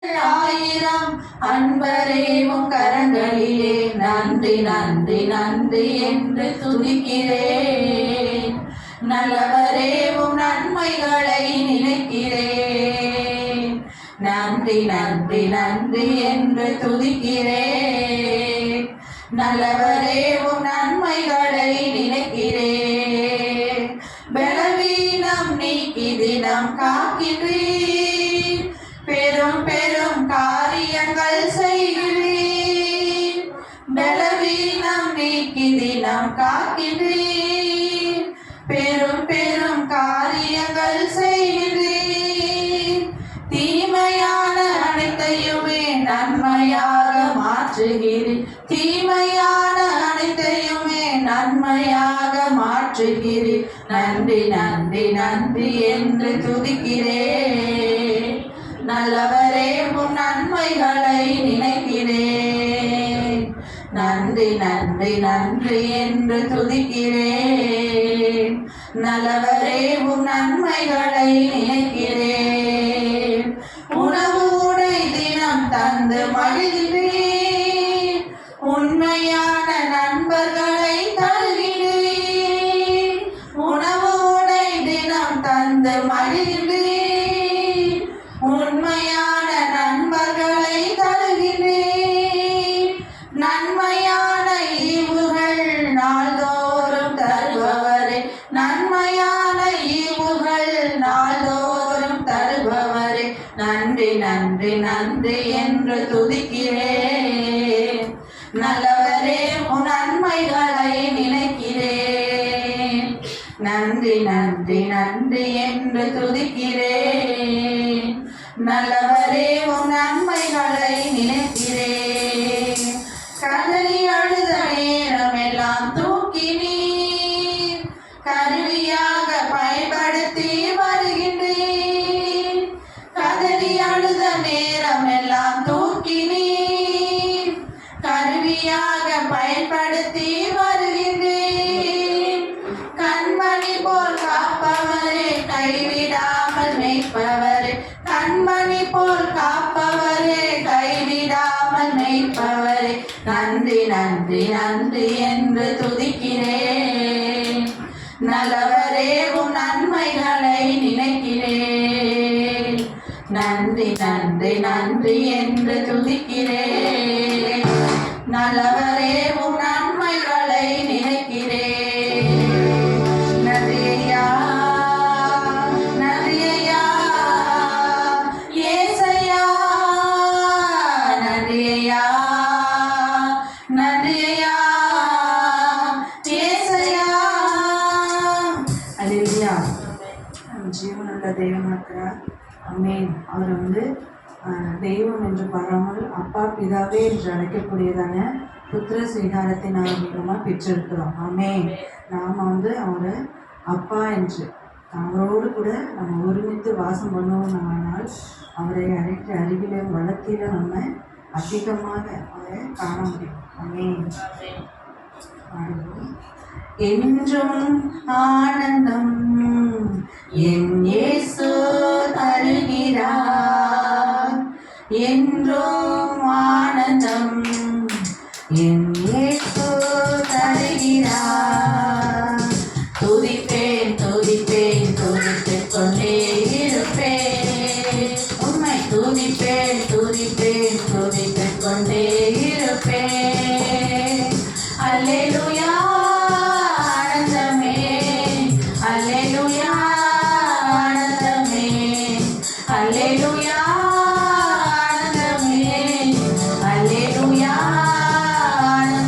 ஆயிரம் அன்பரேவும் கரங்களிலே நன்றி நன்றி நன்றி என்று துதிக்கிறேன். நல்லவரேவும் நன்மைகளை நினைக்கிறேன். நன்றி நன்றி நன்றி என்று துதிக்கிறேன். நல்லவரேவும் நன்மைகளை நினைக்கிறேன். பலவீனம் நீக்கி தினம் காக்கிறேன். பெரும் பெரும் காரியங்கள் செய்கிறேன். பலவீனம் நீக்கி தினம் காக்கிறேன். பெரும் பெரும் காரியங்கள் செய்கிறேன். தீமையான அனைத்தையுமே நன்மையாக மாற்றுகிறேன். தீமையான அனைத்தையுமே நன்மையாக மாற்றுகிறேன். நன்றி நன்றி நன்றி என்று துதிக்கிறேன். நல்லவரே உன் நன்மைகளை நினைக்கிறேன். நன்றி நன்றி நன்றி என்று துதிக்கிறேன். நல்லவரே உன் நன்மைகளை நினைக்கிறேன். உணவு உடை தினம் தந்து மகிழ்கிறேன். உண்மையான நண்பர்களை தருகிறேன். உணவு உடை தினம் தந்து மகிழ்கிறேன். உண்மையான நண்பர்களை தருகிறேன். நன்மையான ஈவுகள் நாள்தோறும் தருபவரே. நன்மையான ஈவுகள் நாள்தோறும் தருபவரே. நன்றி நன்றி நன்றி என்று துதிக்கிறேன். நல்லவரே உன் நன்மைகளை நினைக்கிறேன். நன்றி நன்றி நன்றி என்று துதிக்கிறேன். நல்லவரே உன் நன்மைகளை நினைக்கிறேன். கதறி அழுத நேரமெல்லாம் தூக்கி நீர் கருவியாக பயன்படுத்தி வருகின்றேன். கதறி அழுத நேரமெல்லாம் தூக்கி நீர் கருவியாக பயன்படுத்தி வருகின்றேன். கண்மணி போல் காப்பவரே, கைவிடாமல் மேய்ப்பவரே. கண்மணி போல் காப்பவரே, கைவிடாமல் மேய்ப்பவரே. நன்றி நன்றி நன்றி என்று துதிக்கிறேன். நல்லவரே உன் நன்மைகளை நினைக்கிறேன். நன்றி நன்றி நன்றி என்று துதிக்கிறேன். நல்லவரே உன் நன்மைகளை நினைக்கிறேன். நன்றியா நன்றியா ஏசையா. நன்றியா நன்றியா ஏசையா. அல்லேலூயா. ஜீவனுள்ள தெய்வம் இருக்கிறார். ஆமென். அவர் தெய்வம் என்று பாராமல் அப்பா பிதாவே என்று அழைக்கக்கூடியதான புத்திர ஸ்வீகாரத்தை நாம் அதிகமாக பெற்றிருக்கிறோம். ஆமென். நாம் அவரை அப்பா என்று அவரோடு கூட நம்ம ஒருமித்து வாசம் பண்ணுவோம்னால் அவரை அருகிலும் வளத்திலும் நம்ம அதிகமாக அவரை காண முடியும். ஆமென். என்றும் ஆனந்தம் என் இயேசு தருகிறார். என்றும் ஆனந்தம் என் இயேசு தருகிறார். துதிப்பேன் துதிப்பேன் துதித்துக் கொண்டே இருப்பேன். உம்மை துதிப்பேன் துதிப்பேன் துதித்துக் கொண்டே இருப்பேன். அல்லேலூயா ஆனந்தமே. அல்லேலூயா ஆனந்தமே. அல்லேலூயா ஆனந்தமே. அல்லேலூயா ஆனந்தமே.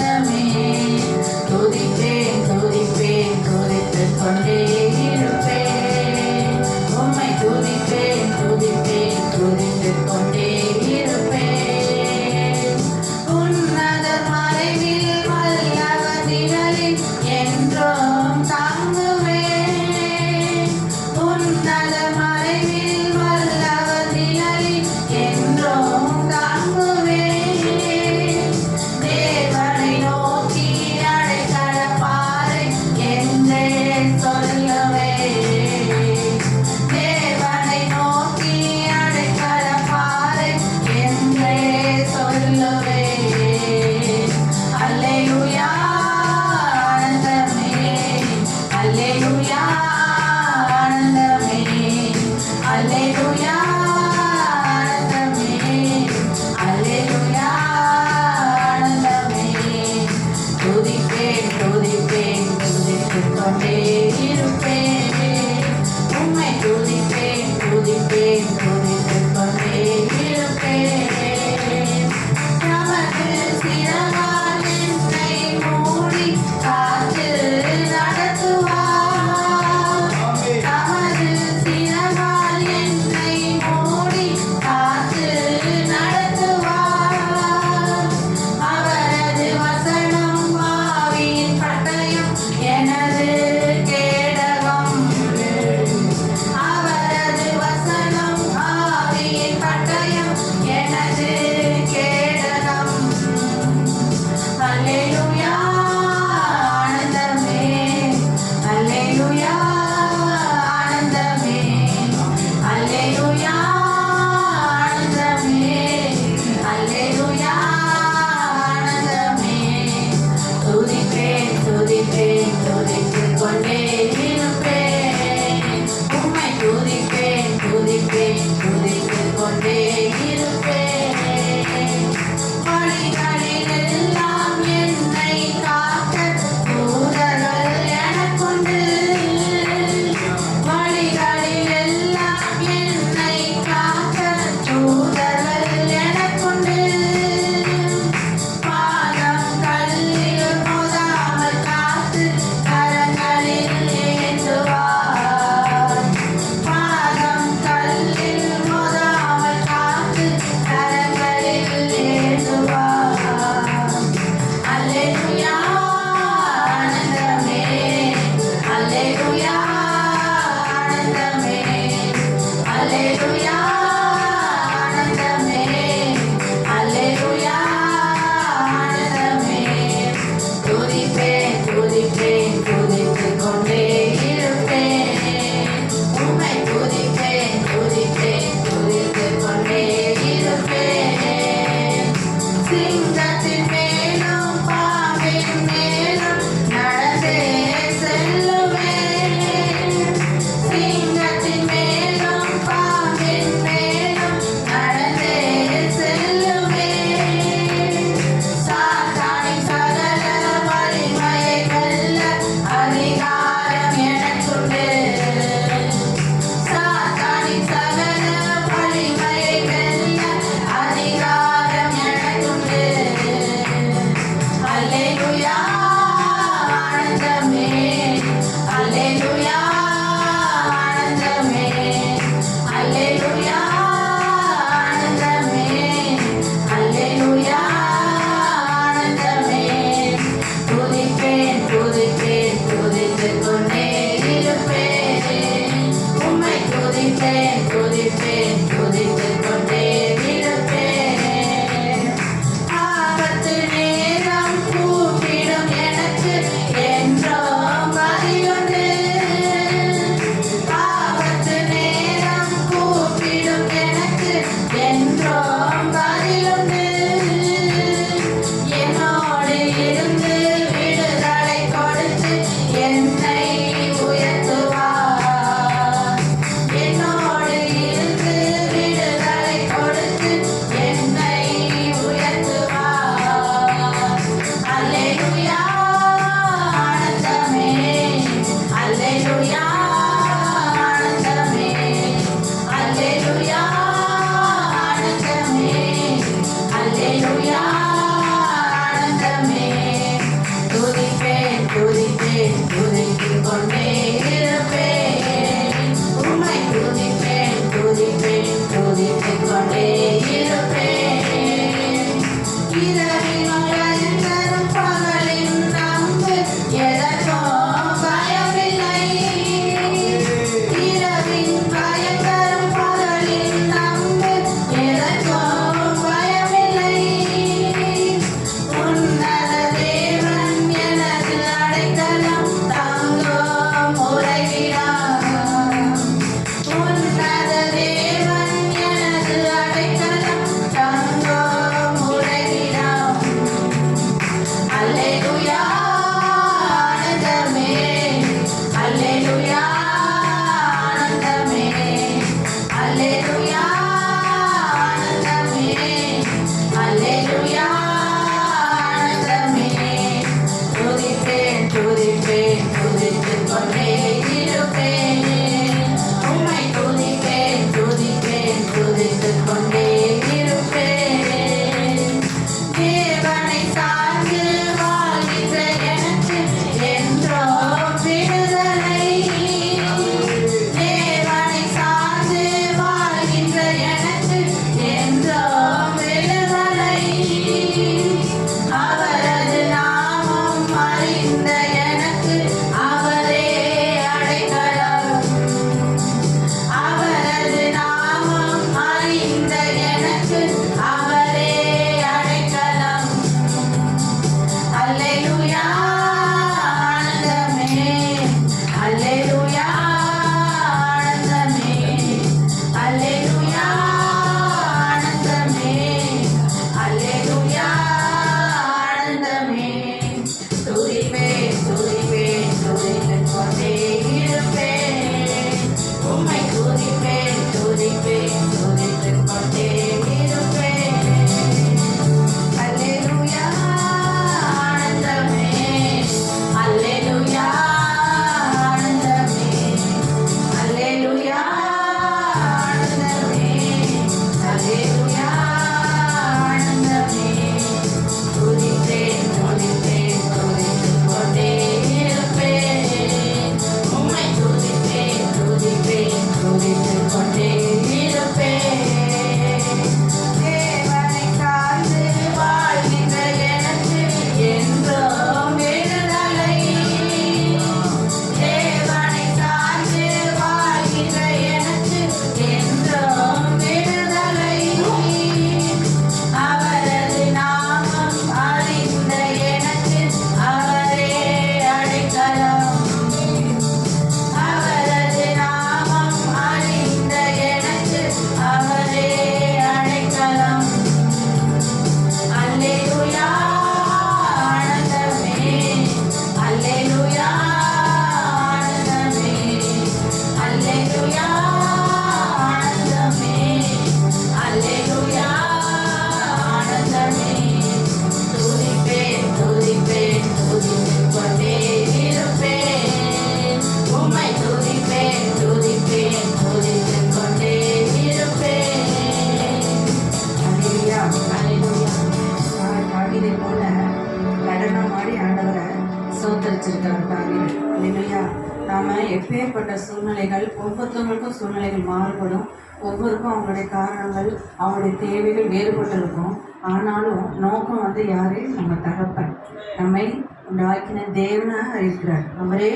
செஞ்சார் தாவீது. இல்லையா? நாம் எப்பேற்பட்ட சூழ்நிலைகள், ஒவ்வொருத்தவங்களுக்கும் சூழ்நிலைகள் மாறுபடும். ஒவ்வொருக்கும் அவங்களுடைய காரணங்கள், அவங்களுடைய தேவைகள் வேறுபட்டு இருக்கும். ஆனாலும் நோக்கம் வந்து யாரு? நம்ம தகப்பன், நம்மை உண்டாக்கின தேவனாக இருக்கிறார். அவரே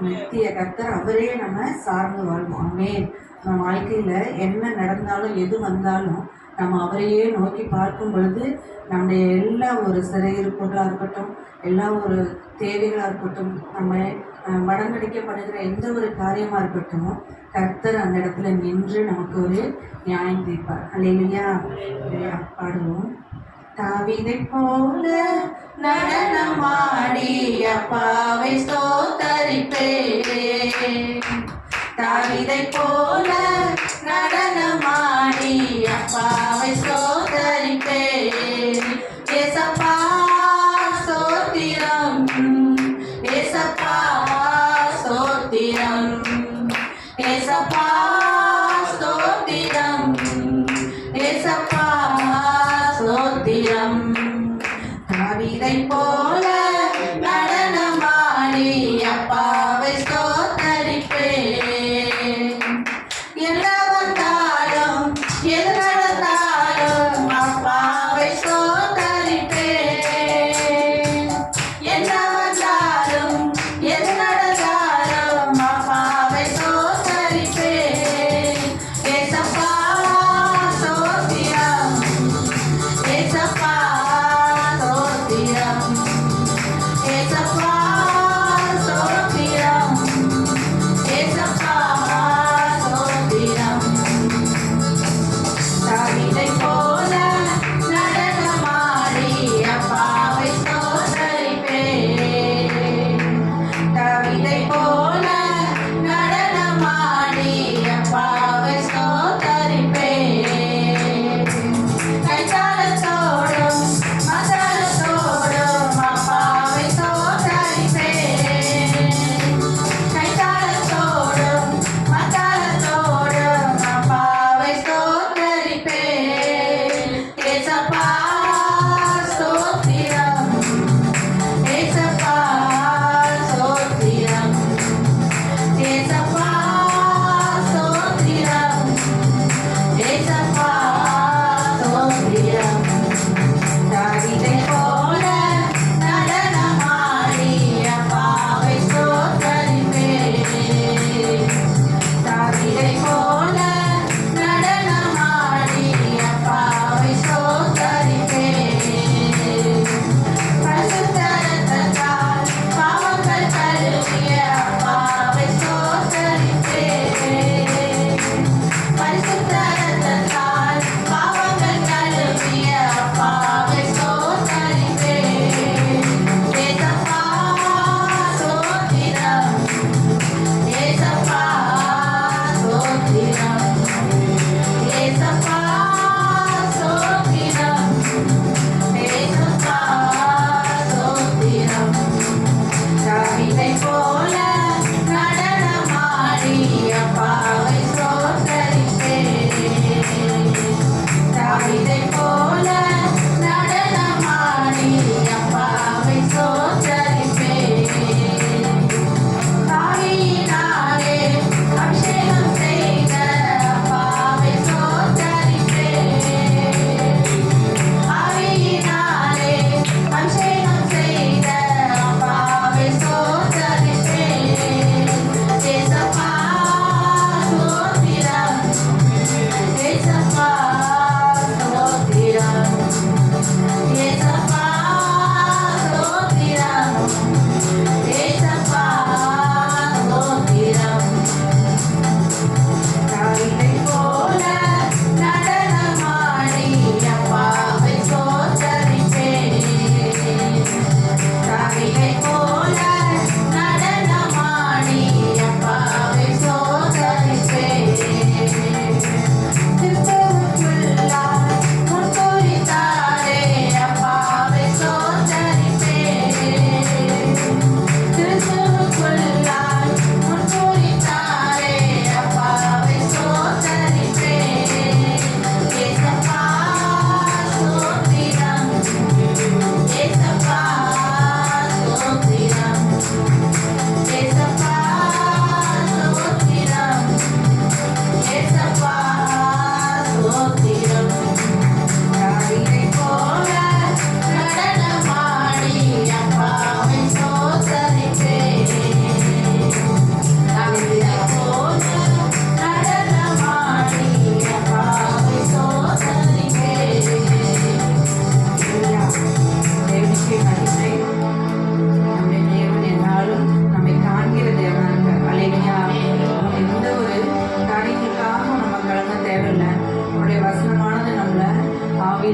நித்திய கர்த்தர், அவரே நம்ம சார்ந்து வாழ்வோம். ஆமென். நம்ம வாழ்க்கையில் என்ன நடந்தாலும் எது வந்தாலும் நம்ம அவரையே நோக்கி பார்க்கும் பொழுது நம்முடைய எல்லா ஒரு சிறையிருப்புகளாக இருக்கட்டும், எல்லா ஒரு தேவைகளாக இருக்கட்டும், நம்ம மடங்கடிக்கப்படுகிற எந்த ஒரு காரியமாக இருக்கட்டும், கர்த்தர் அந்த இடத்துல நின்று நமக்கு ஒரு நியாயம் தீர்ப்பார். அல்லேலூயா. பாடுவோம். தாவீதை போல நடனமாடி அப்பாவை ஸ்தோத்தரிப்பேன். தாவீதை போல நடனமாடி அப்பாவை ஸ்தோத்தரிப்பேன். ஏசப்பா ஸ்தோத்திரம், ஏசப்பா ஸ்தோத்திரம், ஏசப்பா ஸ்தோத்திரம், ஏசப்பா ஸ்தோத்திரம். தாவீதை போல நடனமாடி அப்பாவை ஸ்தோத்தரிப்பேன். என்ன வந்தாலும் எது நடந்தாலும்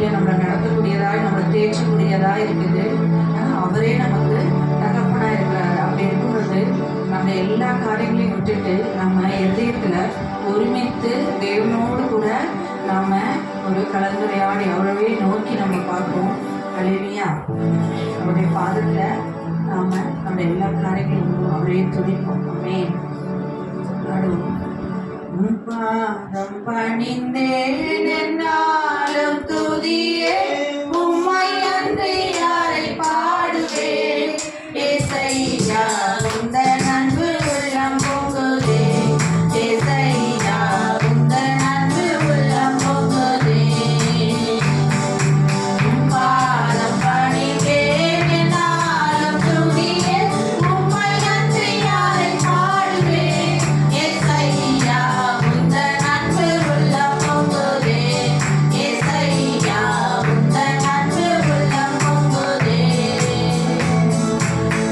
வாழ்க்கையில நம்மளை நடத்தக்கூடியதாய், நம்மளை தேய்ச்சக்கூடியதாக இருக்குது. அவரே நமக்கு தகப்பனாக இருக்கிறாரு. அப்படி இருக்கும் பொழுது நம்ம எல்லா காரியங்களையும் விட்டுட்டு நம்ம இதயத்தில் ஒருமித்து தேவனோடு கூட நாம் ஒரு கலந்துரையாடி அவரவே நோக்கி நம்ம பார்ப்போம். அல்லேலூயா. அவருடைய பாதத்தில் நாம் நம்ம எல்லா காரியங்களும் அவரே துதிப்போம். ஆமென். பாடுவோம். பாதம் பணிந்தேன் என்னாலும் துதியே, உம்மை அன்றி யாரை பாடுவேன். ஏசையா உந்தன் அன்பு உள்ளம் பொங்குதே, ஏசையா உந்தன் அன்பு உள்ளம் பொங்குதே. பாதம் பணிந்தேன் என்னாலும் துதியே, உம்மை அன்றி யாரை பாடுவேன். ஏசையா உந்தன் அன்பு உள்ளம் பொங்குதே, ஏசையா உந்தன் அன்பு உள்ளம் பொங்குதே.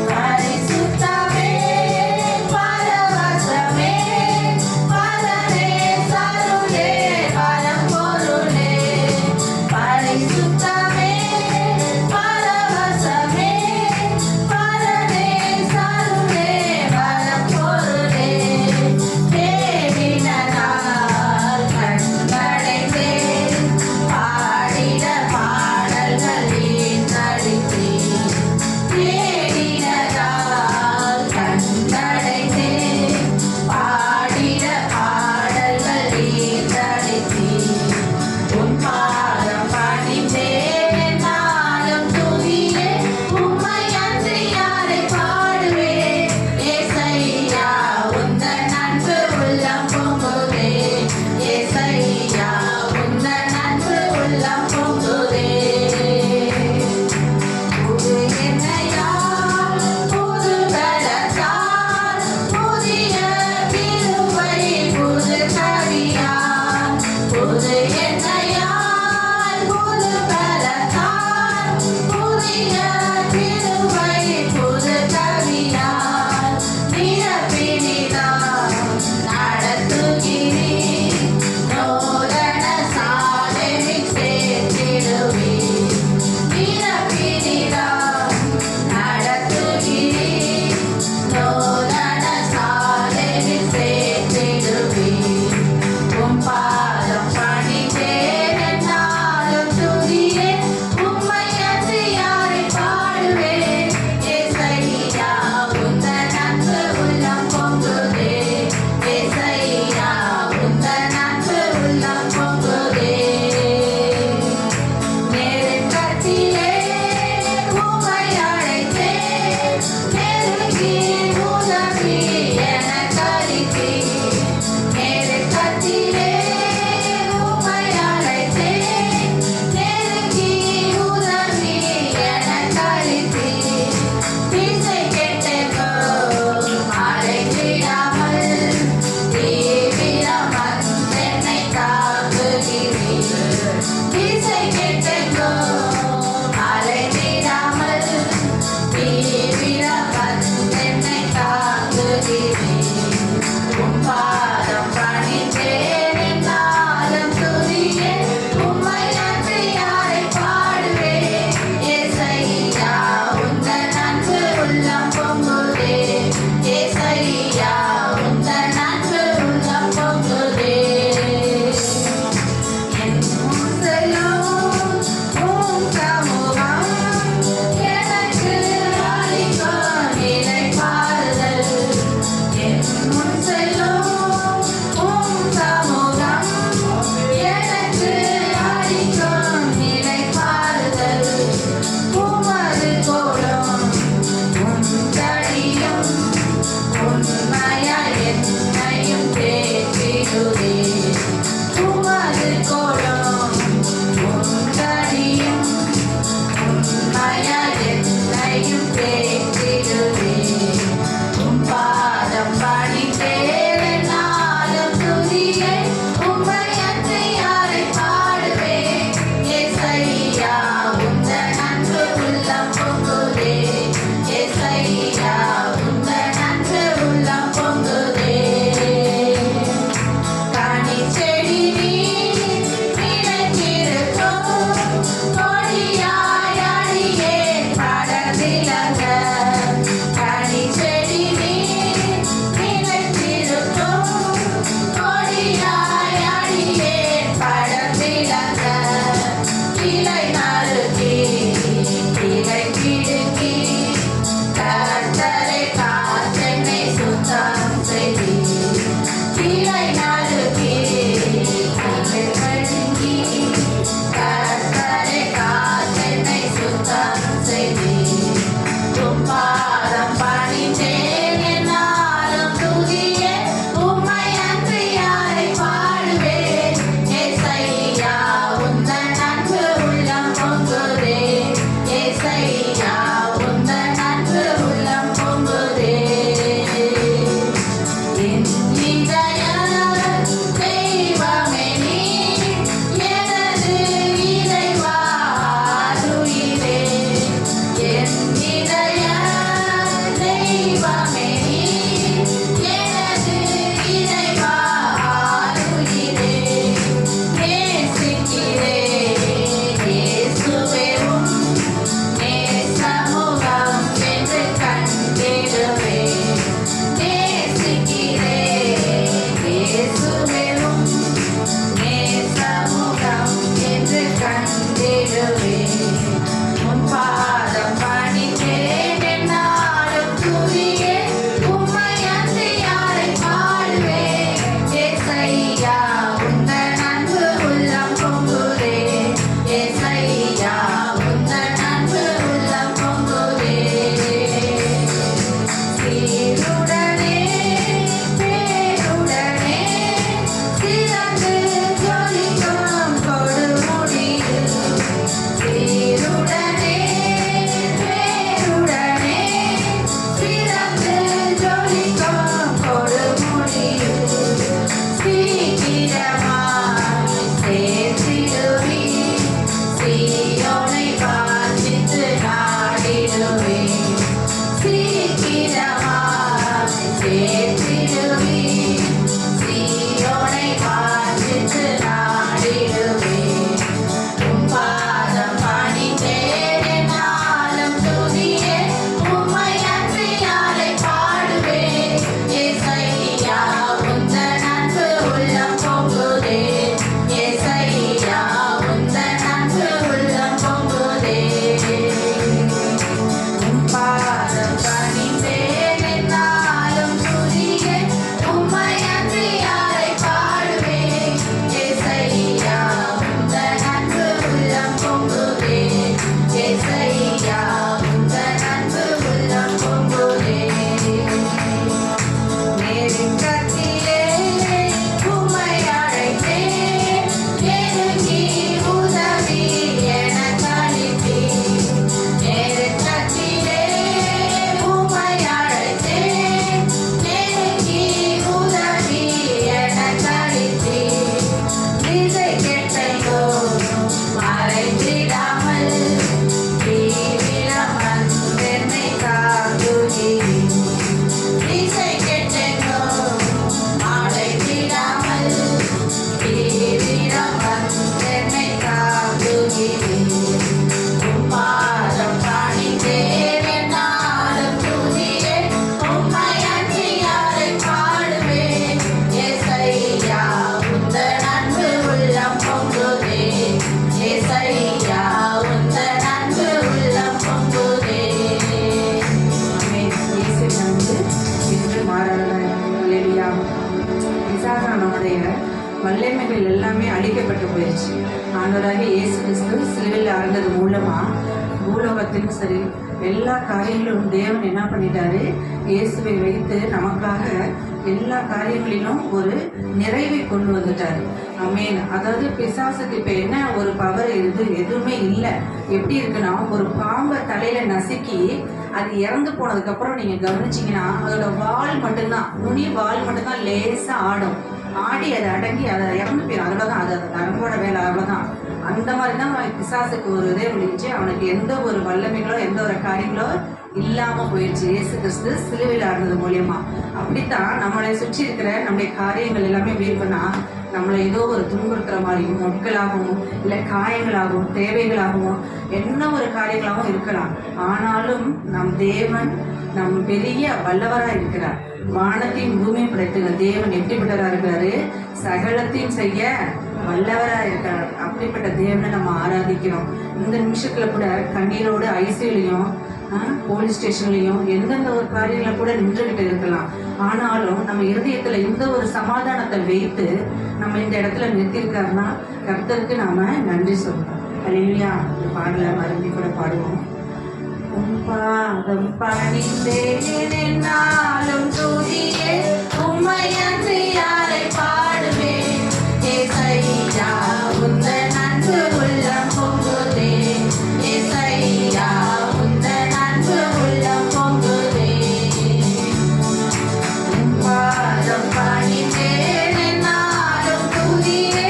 பரிசுத்தமே பரவசமே பரனே சருளே பரம்பொருளே. பரிசுத்தமே பரவசமே பரனே சருளே பரம்பொருளே. தேடினதால் கண்களைந்தேன், பாடிட பாடல்கள் ஏற்றளித்தேன். தேடினதால் கண்களைந்தேன், பாடிட பாடல்கள் ஏற்றளித்தேன். உன் பாதம் பணிந்தேன் என்னாலும் துதியே, உம்மை அன்றி யாரை பாடுவேன். ஏசையா உந்தன் அன்பு உள்ளம் பொங்குதே, ஏசையா உந்தன் அன்பு உள்ளம் பொங்குதே. புது எண்ணெயால் புது பலத்தால், புதிய கிருபை புது கவியால். புது எண்ணெயால் புது பலத்தால், புதிய கிருபை புது கவியால். நிரப்பினிதாம் நடத்துகிறீர், நூதன சாதனையில் சேர்த்திடுவீர். நிரப்பினிதாம் நடத்துகிறீர், நூதன சாதனையில் சேர்த்திடுவீர். உம் பாதம் பணிந்தேன் என்னாலும் துதியே, உம்மை அன்றி யாரை பாடுவேன். ஏசையா உந்தன் அன்பு உள்ளம் பொங்குதே, ஏசையா உந்தன் அன்பு உள்ளம் பொங்குதே. நெருக்கத்திலே உம்மை அழைத்தேன், நெருங்கி உதவி எனக் அளித்தீர். நெருக்கத்திலே உம்மை அழைத்தேன், நெருங்கி உதவி எனக் அளித்தீர். திசை கெட்டெங்கோ அலைந்திடாமல், தீவிரம் வந்தென்னை தாங்குகிறீர். திசை கெட்டெங்கோ அலைந்திடாமல், தீவிரம் வந்தென்னை தாங்குகிறீர். உம் பாதம் பணிந்தேன் என்னாலும் துதியே, உம்மை அன்றி யாரை பாடுவேன். ஏசையா உந்தன் அன்பு உள்ளம் பொங்குதே, ஏசையா உந்தன் அன்பு உள்ளம் பொங்குதே. என் மூசையும் உம் சீயோனை வாஞ்சித்து நாடிடுவேன். சீக்கிரமாய் சேர்த்திடுவேன். சீயோனை வாஞ்சித்து நாடிடுவேன். உம் பாதம் பணிந்தேன் என்னாலும் துதியே. உம்மை அன்றி யாரை பாடுவேன். ஏசையா உந்தன் அன்பு உள்ளம் பொங்குதே. ஏசையா உந்தன் அன்பு உள்ளம் பொங்குதே. உம் பாதம் பணிந்தேன் என்னாலும் துதியே. உம்மை அன்றி யாரை பாடுவேன். ஏசையா உந்தன் அன்பு உள்ளம் பொங்குதே. ஏசையா உந்தன் அன்பு உள்ளம் பொங்குதே. நெருக்கத்திலே உம்மை அழைத்தேன். நெருங்கி உதவி எனக்களித்தீர். நெருக்கத்திலே உம்மை அழைத்தேன். நெருங்கி உதவி எனக்களித்தீர். திசை கெட்டெங்கோடும் மறைந்திடாமல் தீவிரம் வந்தென்னை காக்குகிறீர். திசை கெட்டெங்கோடும் மறைந்திடாமல் தீவிரம் வந்தென்னை காக்குகிறீர். உம் பாதம் பணிந்தேன் என்னாலும் துதியே. உம்மை அன்றி யாரை பாடுவேன். ஏசையா உந்தன் அன்பு உள்ளம் பொங்குதே. ஏசையா உந்தன் அன்பு உள்ளம் பொங்குதே. ஆமென். இயேசுவின் அன்பு இன்று மாறாததாய். அல்லேலூயா. பிசாசானவனுடைய வல்லமைகள் எல்லாமே அழிக்கப்பட்டு போயிடுச்சு. ஆண்டவராகிய இயேசு கிறிஸ்து சிலுவையில் அறைந்தது மூலமா பூலோகத்திலும் சரி எல்லா காரியங்களும் தேவன் என்ன பண்ணிட்டாரு, இயேசுவை வைத்து நமக்காக எல்லா காரியங்களிலும் ஒரு நிறைவை கொண்டு வந்துட்டாரு. ஆமென். அதாவது பிசாசுக்கு இப்ப என்ன ஒரு பவர் எதுவுமே இல்லை. எப்படி இருக்குன்னா, ஒரு பாம்பை தலையில நசுக்கி அது இறந்து போனதுக்கு அப்புறம் நீங்க கவனிச்சீங்கன்னா அதோட வால் மட்டும்தான், நுனி வால் மட்டும்தான் லேசா ஆடும். ஆடி அதை அடங்கி அதை இறந்து போயிடும். அவ்வளோதான், அது நரம்போட வேலை, அவ்வளோதான். அந்த மாதிரி தான் பிசாசுக்கு ஒரு இதே முடிஞ்சு அவனுக்கு எந்த ஒரு வல்லமைகளோ எந்த ஒரு காரியங்களோ இல்லாமல் போயிடுச்சு. இயேசு கிறிஸ்து சிலுவையில் ஆடுறது மூலியமா. அப்படித்தான் நம்மளை சுற்றி இருக்கிற நம்முடைய காரியங்கள் எல்லாமே வீழ்பண்ணா நம்மளை ஏதோ ஒரு துன்புறுத்துற மாதிரியும் மொட்களாகவும் இல்லை காயங்களாகவும் தேவைகளாகவும் என்ன ஒரு காரியங்களாகவும் இருக்கலாம். ஆனாலும் நம் தேவன் நம் பெரிய வல்லவராக இருக்கிறார். வானத்தையும் பூமியும் படைத்துங்க தேவன் எப்படிப்பட்டவராக இருக்கிறாரு, சகலத்தையும் செய்ய வல்லவராக இருக்கிறார். அப்படிப்பட்ட தேவனை நம்ம ஆராதிக்கிறோம். இந்த நிமிஷத்துல கூட கண்ணீரோடு ஐசியூலையும் போலீஸ் ஸ்டேஷன்லையும் எந்தெந்த ஒரு காரியங்களை கூட நின்றுகிட்டு இருக்கலாம். ஆனாலும் நம்ம இருதயத்துல இந்த ஒரு சமாதானத்தை வைத்து நம்ம இந்த இடத்துல நிறுத்தியிருக்காருன்னா கர்த்தருக்கு நாம நன்றி சொல்லணும். அல்லேலூயா. இந்த பாடலை மறுபடி கூட பாடுவோம். உம் பாதம் பணிந்தேன் என்னாலும் துதியே. உம்மை அன்றி யாரை பாடுவேன். ஏசையா உந்தன் அன்பு உள்ளம் பொங்குதே. ஏசையா உந்தன் அன்பு உள்ளம் பொங்குதே. உம் பாதம் பணிந்தேன் என்னாலும் துதியே.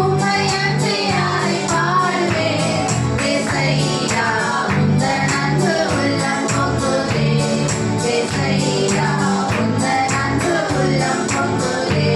உம்மை அன்றி யாரை பாடுவேன். ஏசையா உந்தன் அன்பு உள்ளம் பொங்குதே. ஏசையா உந்தன் அன்பு உள்ளம் பொங்குதே.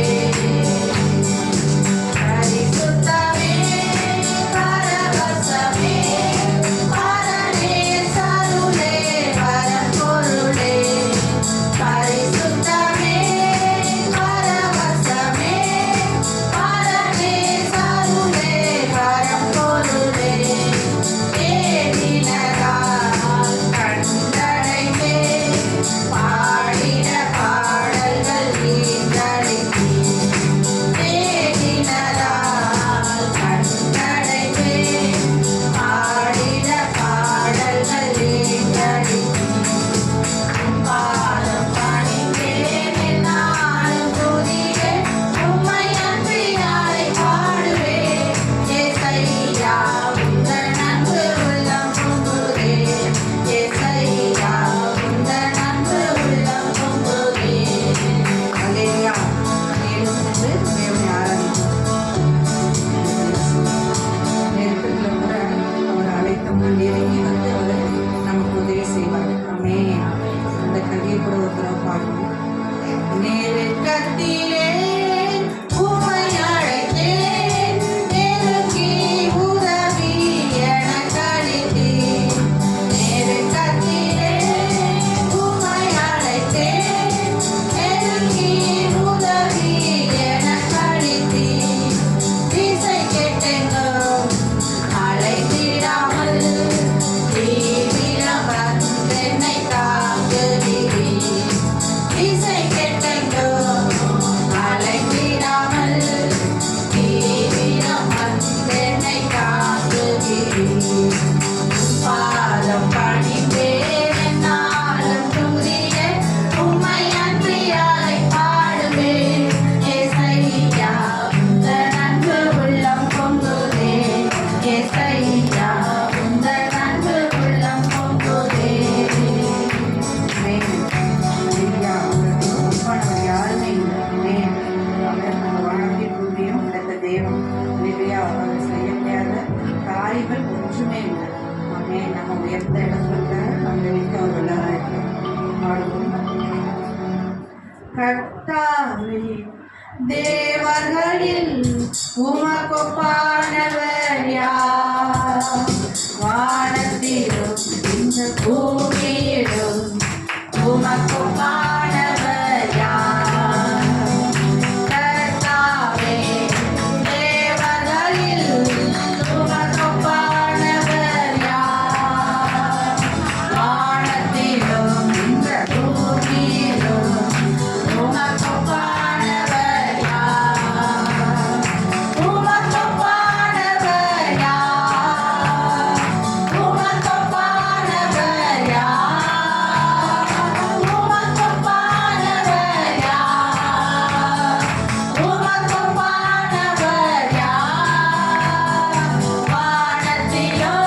ஒன்றுமே இல்லை. ஆமே. நம்ம உயர்ந்த இடத்துல நம்மளை வைக்க அவர் வல்லவராயிருக்கிறார். பாடுவோம். கர்த்தாவே, தேவர்களில் உமக்கொப்பானவர் யார்? வானத்திலும் இந்த பூமியிலும் உமக்கொப்பானவர் யார்? கர்த்தாவே, தேவர்களில் உமக்கொப்பானவர் யார்? வானத்திலும் இந்த பூமியிலும் உமக்கொப்பானவர் யார்? உமக்கொப்பானவர் யார்? உமக்கொப்பானவர் யார்? உமக்கொப்பானவர் யார்? உமக்கொப்பானவர் யார்? வானத்திலும்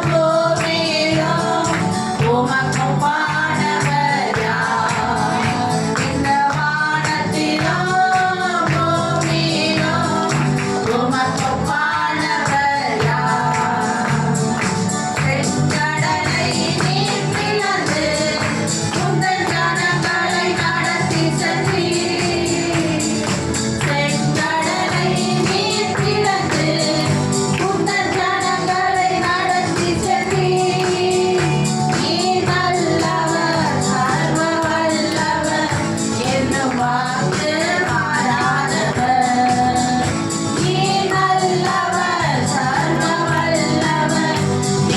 பூமியிலும் உமக்கொப்பானவர் யார்? இந்த வானத்திலும் பூமியிலும் உமக்கொப்பானவர் யார்? செங்கடலை நீர் பிளந்து உந்தன் ஜனங்களை நடத்தி சென்றீர். செங்கடலை நீர் பிளந்து உந்தன் ஜனங்களை நடத்தி சென்றீர். நீர் நல்லவர், சர்வ வல்லவர், என்னும் வாக்கு மாறாதவர். நீர் நல்லவர், சர்வ வல்லவர்,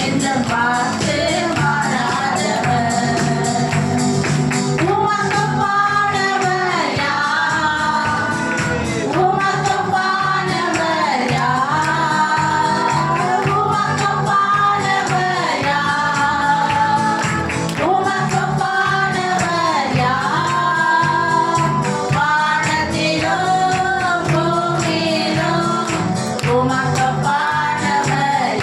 என்னும் வாக்கு மாறாதவர். உமக்கொப்பானவர் யார்? உமக்கொப்பானவர் யார்? உமக்கொப்பானவர் யார்? உமக்கொப்பானவர் யார்? வானத்திலும் பூமியிலும் உமக்கொப்பானவர்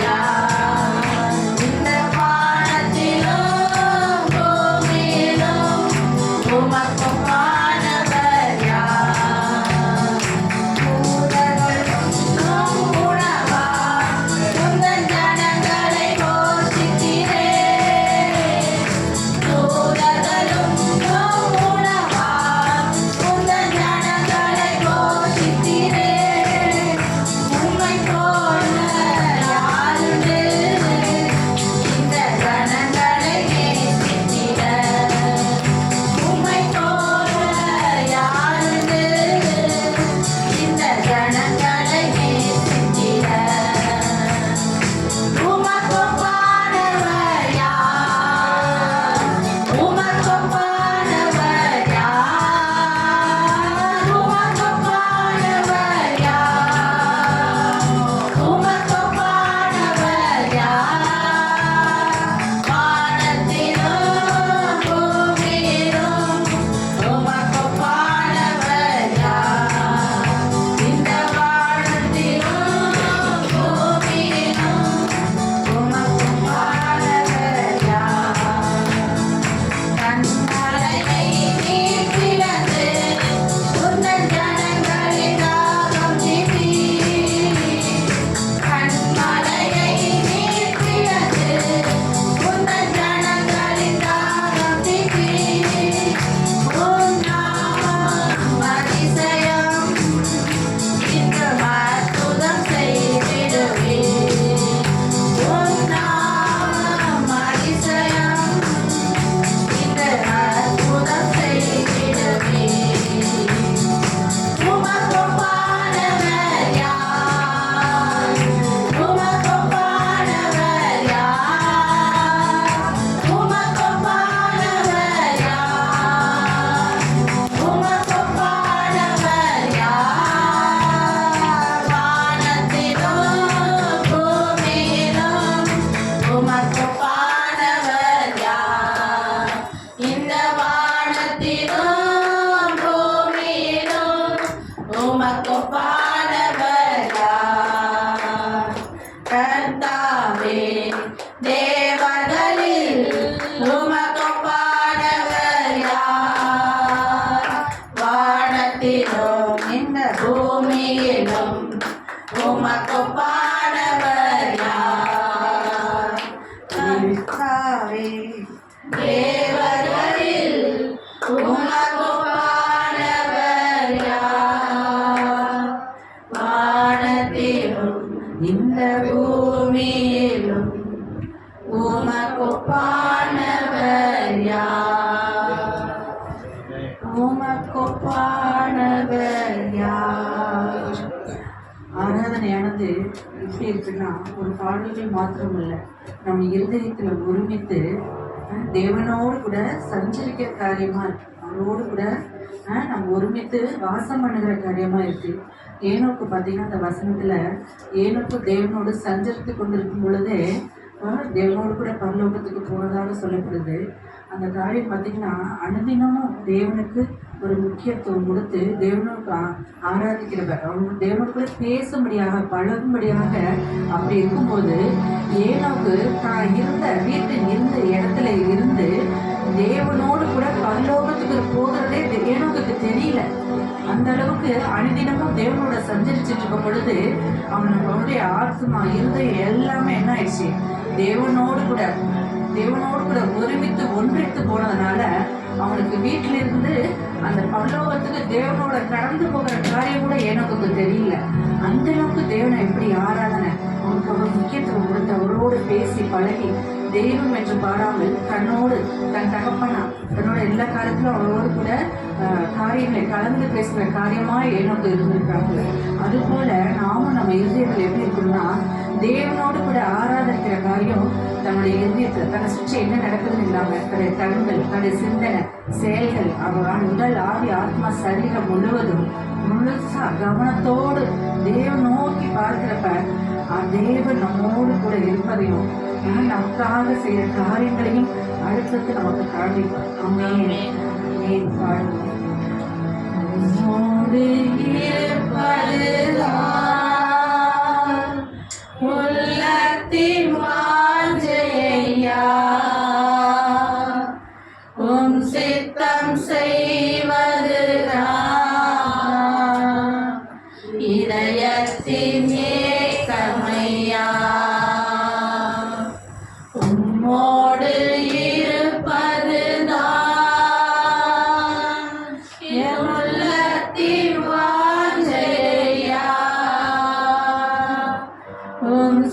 யார்? இந்த வானத்திலும் பூமியிலும் உமக்கொப்பானவர் யார்? தூதர்களும் உணவாய் உந்தன் ஜனங்களை போஷித்தீரே. தூதர்களும் உணவாய் உந்தன் ஜனங்களை போஷித்தீரே. உம்மை போல யாருண்டு இந்த ஜனங்களை நேசித்திட? உம்மை போல யாருண்டு இந்த ஜனங்களை நேசித்திட? உமக்கொப்பானவர் யார்? உமக்கொப்பானவர் யார்? உமக்கொப்பானவர் யார்? உமக்கொப்பானவர் யார்? வானத்திலும் பூமியிலும் உமக்கொப்பானவர் யார்? இந்த வானத்திலும் பூமியிலும் உமக்கொப்பானவர் யார்? கண்மலையை நீர் பிளந்து உந்தன் ஜனங்களின் தாகம் தீர்த்தீர். கண்மலையை நீர் பிளந்து உந்தன் ஜனங்களின் தாகம் தீர்த்தீர். உம் நாமம் அதிசயம், இன்றும் அற்புதம் செய்திடுவீர். உம் நாமம் அதிசயம், இன்று அற்புதம் செய்திடுவீர். உமக்கொப்பானவர் யார்? உமக்கொப்பானவர் யார்? உமக்கொப்பானவர் யார்? உமக்கொப்பானவர் யார்? வானத்திலும் பூமியிலும் உமக்கொப்பானவர் யார்? இந்த வானத்திலும் பூமியிலும் உமக்கொப்பானவர் யார்? கர்த்தாவே, தேவர்களில் உமக்கொப்பானவர் யார்? வானத்திலும் இந்த பூமியிலும் உமக்கொப்பானவர் யார்? யாரும் உமக்கொப்பானவர் யார்? உமக்கொப்பானவர் யார்? ஆராதனையானது எப்படி இருக்குன்னா ஒரு பாடல்கள் மாத்திரம் இல்லை, நம்ம இருதயத்துல ஒருமித்து தேவனோடு கூட சஞ்சரிக்கிற காரியமா இருக்கு. அவரோடு கூட நம்ம ஒருமித்து வாசம் பண்ணுகிற காரியமா இருக்கு. ஏனோக்கு பார்த்தீங்கன்னா அந்த வசனத்துல ஏனோக்கு தேவனோடு சஞ்சரித்து கொண்டிருக்கும் பொழுதே தேவனோடு கூட பரலோகத்துக்கு போனதாக சொல்லப்படுது. அந்த காரியம் பார்த்தீங்கன்னா அனுதினமும் தேவனுக்கு ஒரு முக்கியத்துவம் கொடுத்து தேவனுக்கு ஆராதிக்கிறவர், அவங்க தேவனோடு கூட பேசும்படியாக பழகும்படியாக அப்படி இருக்கும்போது ஏனோக்கு தான் இருந்த வீட்டில் இருந்த இடத்துல இருந்து தேவனோடு கூட பரலோகத்துக்கு போகிறதே ஏனோக்கு தெரியல. அந்த அளவுக்கு அனுதினமும் தேவனோட சஞ்சரிச்சுட்டு இருக்கும் பொழுது அவனுடைய ஆத்மா இருதயம் எல்லாமே என்ன ஆயிடுச்சு, தேவனோடு கூட ஒருமித்து ஒன்றித்து போனதுனால அவனுக்கு வீட்டில இருந்து அந்த பரலோகத்துக்கு தேவனோட கடந்து போகிற காரியம் கூட எனக்கு தெரியல. அந்த அளவுக்கு தேவனை எப்படி ஆராதனை அவனுக்கு அவர் முக்கியத்துவம் கொடுத்து அவரோடு பேசி பழகி தெய்வம் என்று பாராமல் தன்னோடு தன் தகப்பனா தன்னோட எல்லா காலத்திலும் அவரோடு கூட காரியங்களை கலந்து பேசுகிற காரியமா எனக்கு இருந்திருக்காங்க. அது போல நாமும் நம்ம இருதயத்தில் எப்படி இருக்கணும்னா தேவனோடு கூட ஆராதிக்கிற காரியம் தன்னுடைய இருதயத்தில் தன்னை சுற்றி என்ன நடக்குதுன்னு இல்லாமல் தன்னுடைய கண்கள் தன்னுடைய சிந்தனை செயல்கள் அவர் உடல் ஆவி ஆத்மா சரீரம் முழுவதும் முழுசா கவனத்தோடு தேவன் நோக்கி பார்க்கிறப்ப தேவன் நம்மோடு கூட இருப்பதையும் நமக்காக செய்யற காரியங்களையும் அடுத்தது நமக்கு காண்பிப்பார். நம்மோடு இருப்பதுதான் உள்ளத்தின் வாஞ்சையா, உம் சித்தம் செய்வதுதான் இதயத்தின் ஏக்கமையா. உம்மோடு இருப்பதுதான் என் உள்ளத்தின் வாஞ்சையா, உம்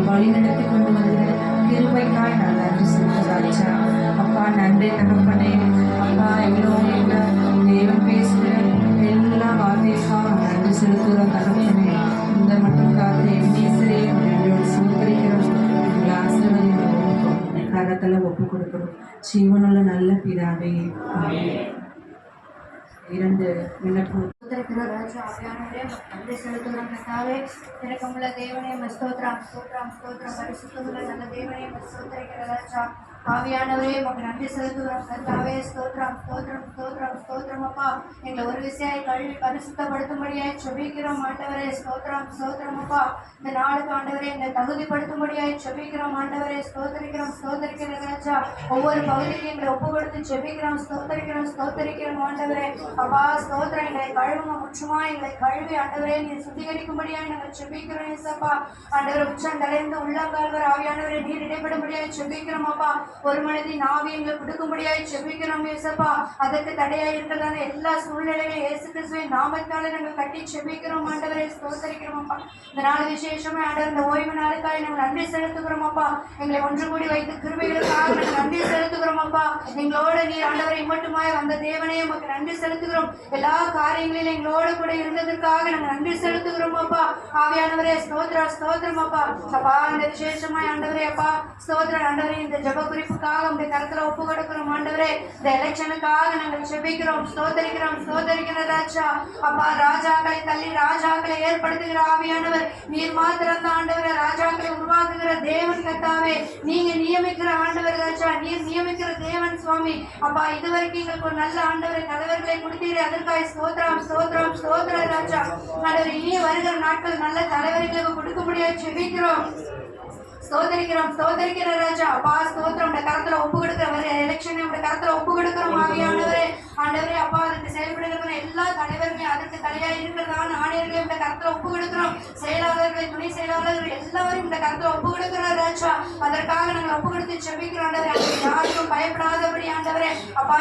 வழிநடத்தி கொண்டு வருகிற கிருபைக்காய் நான் நன்றி செலுத்துகிறாச்சா. அப்பா நன்றி தகப்பனே. அப்பா எங்களோட தேவன் பேசுகிற எல்லா வார்த்தைக்காக நன்றி செலுத்துகிறோம் தகப்பனே. இந்த மட்டும் காத்து எண்ணீசரே எங்களோட சோதரிக்கிறோம். எங்களை ஆசீர்வதிக்கிறோம். கரத்தில் ஒப்பு கொடுக்கிறோம். ஜீவனுள்ள நல்ல பிதாவே. இரண்டு விண்ணப்பம். ராஜா ஆவியானவரே நன்றி செலுத்துகிறோம் கர்த்தாவே. இரக்கமுள்ள தேவனே ஸ்தோத்திரம் ஸ்தோத்திரம் ஸ்தோத்திரம். பரிசுத்தமுள்ள நல்ல தேவனே ஸ்தோத்திரிக்கிற ராஜா ஆவியானவரே உமக்கு நன்றி செலுத்துகிறோம் கர்த்தாவே. ஸ்தோத்திரம் ஸ்தோத்திரம் ஸ்தோத்திரம் ஸ்தோத்திரம். அப்பா எங்களை ஒரு விசையாய் கழுவி பரிசுத்தப்படுத்தும்படியாய் செபிக்கிறோம் ஆண்டவரே. ஸ்தோத்திரம் ஸ்தோத்திரம். அப்பா இந்த நாளுக்கு ஆண்டவரே எங்களை தகுதிப்படுத்தும்படியாய் செபிக்கிறோம் ஆண்டவரே. ஸ்தோத்திரிக்கிறோம் ஸ்தோத்திரிக்கிற ராஜா. ஒவ்வொரு பகுதிக்கு எங்களை ஒப்பு கொடுத்து செபிக்கிறோம் ஸ்தோத்திரிக்கிறோம் ஸ்தோத்திரிக்கிறோம் ஆண்டவரே. அப்பா ஸ்தோத்திரம் எங்களை கழுவுங்க முற்றுமா எங்களை கழுவி ஆண்டவரே நீர் சுத்திகரிக்கும்படியாய் நாங்கள் செபிக்கிறோம் ஏசப்பா. ஆண்டவர் உச்சந்தலைந்து உள்ளங்கால்வர் ஆவியானவரை நீர் இடைபடும்படியாய் செபிக்கிறோம் அப்பா. ஒரு மனதின் ஆவி எங்களை கொடுக்கும்படியாய் செபிக்கிறோம் ஏசப்பா. அதற்கு தடையாய் இருக்கிறதான எல்லா சூழ்நிலைகளையும் இயேசு கிறிஸ்துவின் நாமத்தாலே நாங்கள் கட்டி செபிக்கிறோம் ஆண்டவரை. ஸ்தோத்திரிக்கிறோம் அப்பா. இந்த நாள் விசேஷமே ஆண்டவர் இந்த ஓய்வு நாளுக்காக நாங்கள் நன்றி செலுத்துகிறோம் அப்பா. எங்களை ஒன்று கூடி வைத்து கிருபைகளுக்காக நாங்கள் நன்றி செலுத்துகிறோம் அப்பா. எங்களோட நீர் ஆண்டவரை மட்டுமாய் வந்த தேவனே உமக்கு நன்றி செலுத்துகிறோம். எல்லா காரியங்களிலும் எங்களோடு கூட இருந்ததற்காக நாங்கள் நன்றி செலுத்துகிறோம் அப்பா. ஆவியானவரே ஸ்தோத்திரம் ஸ்தோத்திரம் அப்பா. அப்பா இந்த விசேஷமாய் ஆண்டவரே அப்பா ஸ்தோத்திரம் ஆண்டவரே. இந்த ஜெப குறிப்புக்காக உங்க கருத்துல ஒப்பு கொடுக்கிறோம் ஆண்டவரே. இந்த எலெக்ஷனுக்காக நாங்கள் செபிக்கிறோம் ஸ்தோத்திரிக்கிறோம் ஸ்தோத்திரிக்கிற ராஜா. அப்பா ராஜாக்களை தள்ளி ராஜாக்களை ஏற்படுத்துகிற ஆவியானவர் நீர் மாத்திரம் தான் ஆண்டவரை. ராஜாக்களை உருவாக்குகிற தேவன் கர்த்தாவே. நீங்க நியமிக்கிற ஆண்டவர் ராஜா. நீர் நியமிக்கிற தேவன் சுவாமி. அப்பா இதுவரைக்கும் எங்களுக்கு ஒரு நல்ல ஆண்டவரை தலைவர்களை கொடுத்தீரே அதற்காக ஸ்தோத்திரம் ஸ்தோத்திரம் ஸ்தோத்திர ராஜா. ஆண்டவரை இனி வருகிற நாட்கள் நல்ல தலைவர்களுக்கு கொடுக்க முடியாது செபிக்கிறோம் ஸ்தோத்திரிக்கிறோம் ஸ்தோத்திரிக்கிற ராஜா. அப்பா ஸ்தோத்திரம் உடைய கரத்துல ஒப்பு கொடுக்கிற எலெக்ஷனை உடைய கரத்துல ஒப்பு கொடுக்கிறோம் ஆவியானவரே. ஆண்டவரே அப்பா அதற்கு செயல்படுகிற எல்லா தலைவர்களையும் அதற்கு தலையா இருக்கிறதான ஆணையர்களையும் உடைய கரத்துல ஒப்பு கொடுக்கிறோம். செயலாளர்களை துணை செயலாளர்கள் எல்லாரையும் உடைய கரத்துல ஒப்பு கொடுக்கிற ராஜா. அதற்காக நாங்கள் ஒப்பு கொடுத்து செபிக்கிறோம் ஆண்டவரே. யாருக்கும் பயப்படாதபடி ஆண்டவரே அப்பா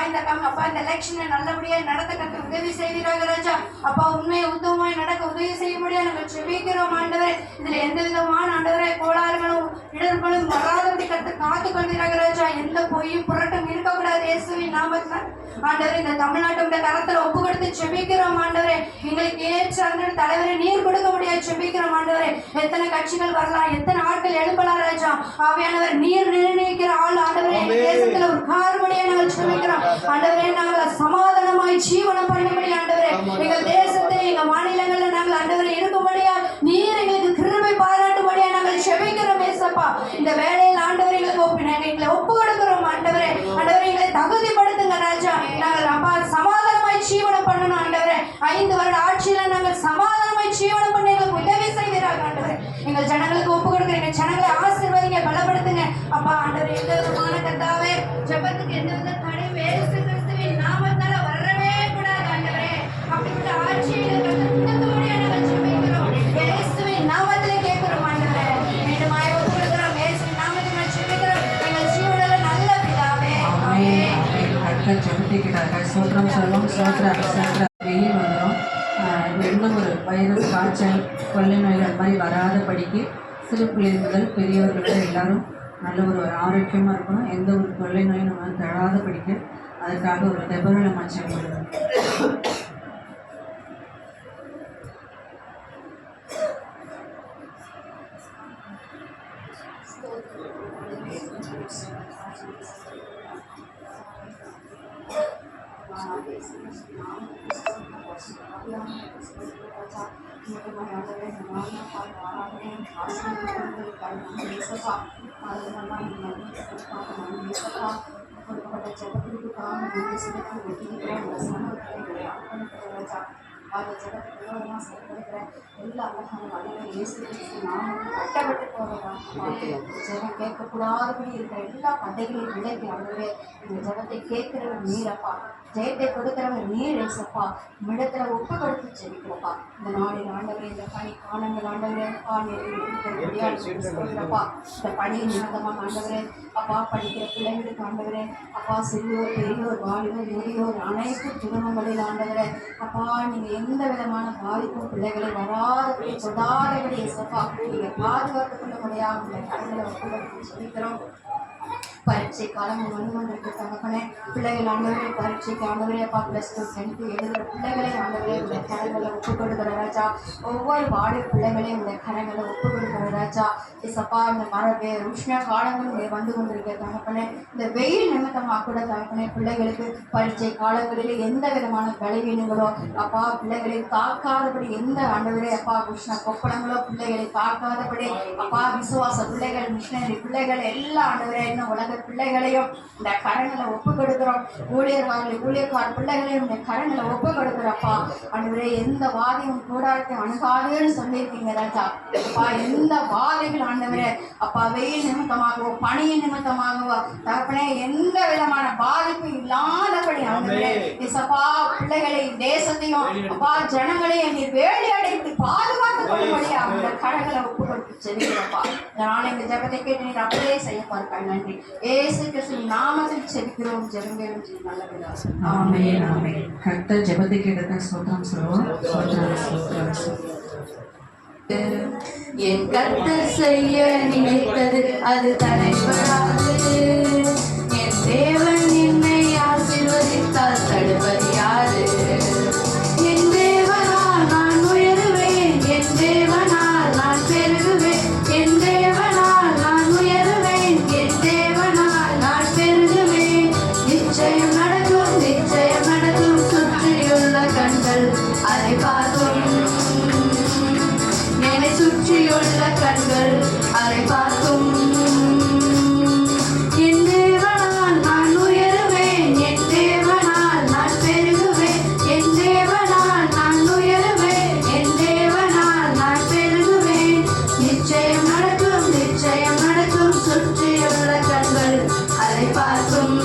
இந்த எலெக்ஷனை நல்லபடியா நடத்த கற்று உதவி செய்வீராக ராஜா. அப்பா உண்மையை உத்தமமாய் நடக்க உதவி செய்யும்படியா நாங்கள் செபிக்கிறோம் ஆண்டவரே. இதுல எந்த விதமான ஆண்டவரே கோளாறுகளும் இடர்களும் வராதபடி கற்று காத்துக் கொள்கிறாங்க ராஜா. எந்த பொய்யும் புரட்டும் இருக்கக்கூடாது இயேசுவின் நாமத்தில் ஆண்டவரே. இந்த தமிழ்நாட்டோட கரத்துல ஒப்பு கொடுத்து செபிக்கிறோம் ஆண்டவரே. எங்களுக்கு ஏற்ற தலைவரை நீர் கொடுக்க முடியாது செபிக்கிறோம் ஆண்டவரே. எத்தனை கட்சிகள் வரலாம் எத்தனை ஆட்கள் எழுப்பலாம் ராஜா. ஆவியானவர் நீர் நிர்ணயிக்கிற ஆள் ஆண்டவரே. தேசத்துல ஒரு கார்படியா நாங்கள் செபிக்கிறோம் ஆண்டவரே. நாங்கள் சமாதானமாய் ஜீவனம் பண்ணும்படி ஆண்டவரே. எங்கள் தேசத்தை எங்க மாநிலங்கள்ல நாங்கள் ஆண்டவரை இருக்கும்படியா நீர் எங்களுக்கு கிருபை பாராட்டும்படியா நாங்கள் செபிக்கிறோம் ஏசப்பா. இந்த வேலையில் ஆண்டவரை எங்களை ஒப்பு கொடுக்கிறோம் ஆண்டவரே. ஆண்டவரை எங்களை தகுதிப்படுத்துங்க ராஜா. நாங்கள் அப்பா சமாதானமாய் ஜீவனம் பண்ணணும் ஆண்டவரே. 5 வருட ஆட்சியில நாங்கள் சமாதானமாய் ஜீவனம் பண்ண எங்களுக்கு உதவி செய்வீராக ஆண்டவரே. எங்கள் ஜனங்களுக்கு ஒப்பு கொடுக்குற எங்கள் ஜனங்களை ஆசீர்வதிங்க பலப்படுத்துங்க அப்பா. ஆண்டவரை எந்த விதமான கர்த்தாவே ஜெபத்துக்கு எந்த வித தடை இயேசு கிறிஸ்துவின் நாமத்தால வரவே கூடாது ஆண்டவரே. அப்படிப்பட்ட ஆட்சியை கொடுக்கும்படியா நாங்கள் ஜெபிக்கிறோம் இயேசுவின் நாமத்திலே கேட்கிறோம் ஆண்டவரே. மீண்டுமாய் ஒப்பு கொடுக்கிறோம் இயேசுவின் நாமத்திலே ஜெபிக்கிறோம் எங்கள் ஜீவனுள்ள நல்ல பிதாவே ஆமென். ஜெபத்திக்கிறார்கள் சோத்திரம் சொல்லும் சோத்திர வெளியே வந்துடும். இன்னும் ஒரு வைரஸ் காய்ச்சல் கொள்ளை நோய்கள் மாதிரி வராதபடிக்கு சிறு பிள்ளைகள் முதல் பெரியவர்கள் எல்லாரும் நல்ல ஒரு ஆரோக்கியமாக இருக்கணும். எந்த ஒரு கொள்ளை நோயும் நம்ம தராதபடிக்கு அதுக்காக ஒரு தெபரல மச்சம் கொடுக்கணும். கொடுக்கப்பட்ட ஜபத்திற்காக அதை ஜபத்துக்கு விரோதமாக செயல்படுகிற எல்லா அழகான வழிகளை இயேசு கிறிஸ்து நாமத்தில் கட்டப்பட்டு போகிறதா ஜபம் கேட்கக்கூடாதபடி இருக்கிற எல்லா பதைகளையும் விலைக்கு ஆண்டவரே. இந்த ஜபத்தை கேட்கிறவர் நீரப்பா. ஜெயத்தை கொடுக்கிறவங்க நீர் ஏசப்பா. இடத்துல ஒப்பு கொடுத்து ஜெபிக்கிறப்பா. இந்த நாளில் ஆண்டவரே இந்த பணி காலங்கள் ஆண்டவரே அப்பா சொல்கிறப்பா. இந்த பணியின் நிமித்தமாக ஆண்டவரே அப்பா படிக்கிற பிள்ளைகளுக்கு ஆண்டவரே அப்பா சிறியோர் பெரியோர் வாலிபர் முதியோர் அனைத்து குடும்பங்களில் ஆண்டவரே அப்பா நீங்கள் எந்த விதமான பாதிப்பும் பிள்ளைகளை வராதபடி சொல்லாதபடி ஏசப்பா நீங்கள் பாதுகாத்துக் கொள்ள முறையா உங்களை கரங்களை ஒப்புக்கொடுத்து சொல்லிக்கிறோம். பரீட்சை காலம் வந்து கொண்டிருக்கு தகப்பனே. பிள்ளைகள் ஆண்டவரே பரீட்சைக்கு ஆண்டவரே அப்பா +2 10th எழுதுகிற பிள்ளைகளை ஆண்டவரே உடைய கரங்களை ஒப்புக் கொடுக்கிற ராஜா. ஒவ்வொரு வார்டு பிள்ளைகளையும் உடைய கரங்களை ஒப்புக் கொடுக்கிற ராஜா. இசப்பா இந்த மழை உஷ்ண காலங்களும் வந்து கொண்டிருக்க தகப்பனே. இந்த வெயில் நிமித்தமாக கூட தகப்பனே பிள்ளைகளுக்கு பரீட்சை காலங்களில் எந்த விதமான பலவீனங்களோ அப்பா பிள்ளைகளை தாக்காதபடி எந்த ஆண்டவரே அப்பா உஷ்ண கொப்பளங்களோ பிள்ளைகளை தாக்காதபடி அப்பா விசுவாச பிள்ளைகள் மிஷினரி பிள்ளைகள் எல்லா ஆண்டவரே இன்னும் உலக பிள்ளைகளையும் இந்த கரங்களை ஒப்பு கொடுக்கிறோம். ஊழியக்கார பிள்ளைகளையும் இந்த கரங்களை ஒப்பு கொடுக்குறப்பா. ஆண்டவரே எந்த வாதையும் கூடாரத்தை அணுகாதுன்னு சொல்லியிருக்கீங்க ராஜா. அப்பா எந்த வாதைகள் ஆண்டவரே அப்பா வெயில் நிமித்தமாகவோ பணியின் நிமித்தமாகவோ தகப்பனே எந்த விதமான பாதிப்பு இல்லாதபடி ஆண்டவரே இசப்பா பிள்ளைகளை தேசத்தையும் அப்பா ஜனங்களையும் நீர் வேலி அடைத்து பாதுகாத்துக் கொள்ளும்படியா அந்த கரங்களை ஒப்பு கொடுத்து செலுக்கிறப்பா. நான் இந்த ஜெபத்தை கேட்டு நீர் அப்படியே செய்ய பார்க்க நன்றி. இயேசு கிறிஸ்துவின் நாமத்தில் செபிக்கிறோம் ஜெபம் நல்ல பிதாவே. ஆமென் ஆமென். கர்த்தர் ஜெபத்தை கேட்டதற்கு ஸ்தோத்திரம் சொல்லுவோம். என் கர்த்தர் செய்ய நினைத்தது அது தடைபடாது. என் தேவன் என்னை ஆசீர்வதித்தால் தடுப்பது யாரு? என் தேவனால் நான் உயருவேன், என் தேவனால் நான் பெருகுவேன், என் தேவனால் நான் உயருவேன், என் தேவனால் நான் பெருகுவேன். நிச்சயம் நடக்கும், நிச்சயம் நடக்கும். சுற்றியுள்ள கண்கள் அதை பார்க்கும், என்னை சுற்றியுள்ள கண்கள் அதை பார்க்கும். என் தேவனால் நான் உயருவேன், என் தேவனால் நான் பெருகுவேன், என் தேவனால் நான் உயருவேன், என் தேவனால் நான் பெருகுவேன். நிச்சயம் நடக்கும், நிச்சயம் நடக்கும். சுற்றியுள்ள கண்கள் அதை பார்க்கும்,